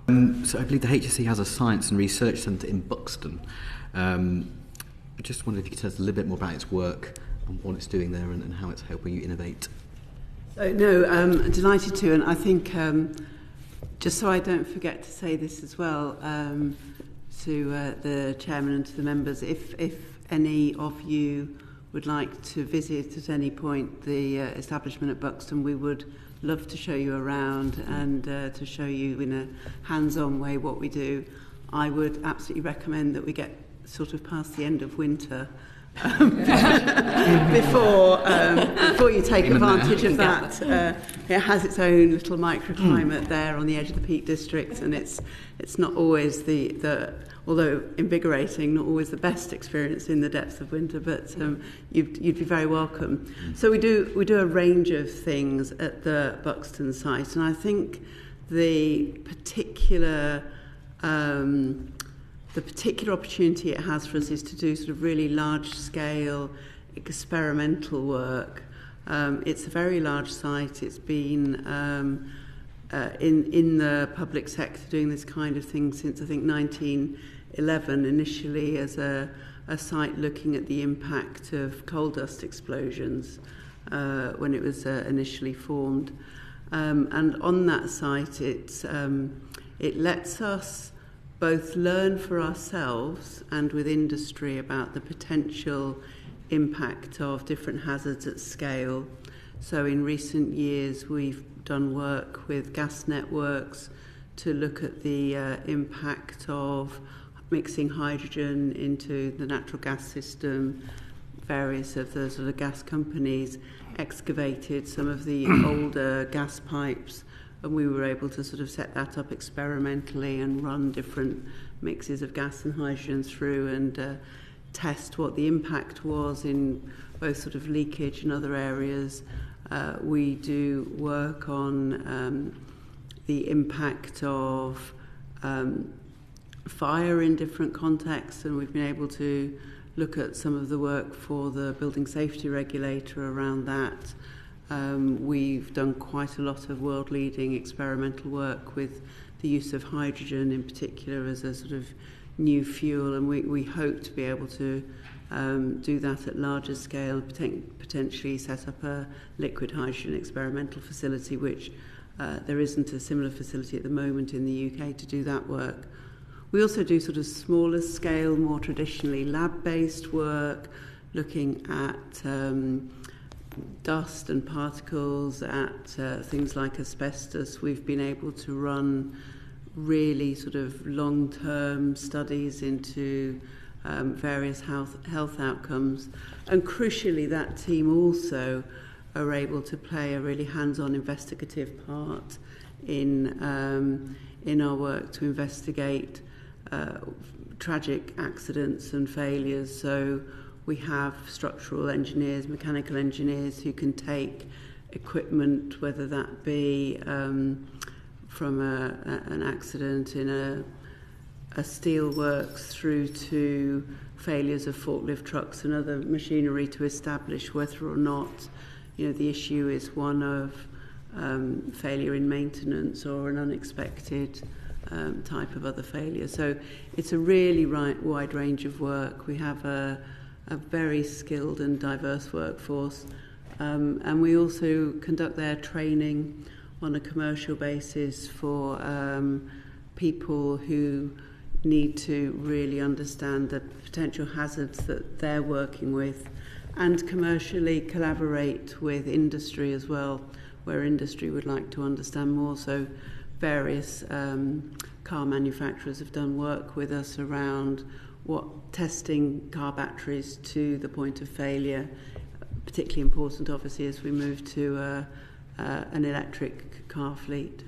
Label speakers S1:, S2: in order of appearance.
S1: So I believe the HSE has a science and research centre in Buxton. I just wondered if you could tell us a little bit more about its work and what it's doing there and how it's helping you innovate.
S2: Delighted to, and I think just so I don't forget to say this as well to the chairman and to the members, if any of you would like to visit at any point the establishment at Buxton, we would love to show you around and to show you in a hands-on way what we do. I would absolutely recommend that we get sort of past the end of winter before you take advantage of that. It has its own little microclimate there on the edge of the Peak District, and it's not always the although invigorating, not always the best experience in the depths of winter, but you'd be very welcome. So we do a range of things at the Buxton site, and I think the particular opportunity it has for us is to do sort of really large-scale experimental work. It's a very large site. It's been in the public sector doing this kind of thing since, I think, 1911, initially as a site looking at the impact of coal dust explosions when it was initially formed. And on that site, it lets us both learn for ourselves and with industry about the potential impact of different hazards at scale. So in recent years, we've done work with gas networks to look at the impact of mixing hydrogen into the natural gas system. Various of the sort of gas companies excavated some of the older gas pipes, and we were able to sort of set that up experimentally and run different mixes of gas and hydrogen through and test what the impact was in both sort of leakage and other areas. We do work on the impact of fire in different contexts, and we've been able to look at some of the work for the building safety regulator around that. We've done quite a lot of world-leading experimental work with the use of hydrogen in particular as a sort of new fuel, and we hope to be able to do that at larger scale, potentially set up a liquid hydrogen experimental facility, which there isn't a similar facility at the moment in the UK to do that work. We also do sort of smaller scale, more traditionally lab-based work, looking at dust and particles, at things like asbestos. We've been able to run really sort of long-term studies into various health outcomes, and crucially that team also are able to play a really hands-on investigative part in our work to investigate tragic accidents and failures. So we have structural engineers, mechanical engineers who can take equipment, whether that be from an accident in a steelworks through to failures of forklift trucks and other machinery, to establish whether or not the issue is one of failure in maintenance or an unexpected type of other failure. So it's a really wide range of work. We have a very skilled and diverse workforce, and we also conduct their training on a commercial basis for people who need to really understand the potential hazards that they're working with, and commercially collaborate with industry as well, where industry would like to understand more. So various car manufacturers have done work with us around testing car batteries to the point of failure, particularly important obviously as we move to an electric car fleet.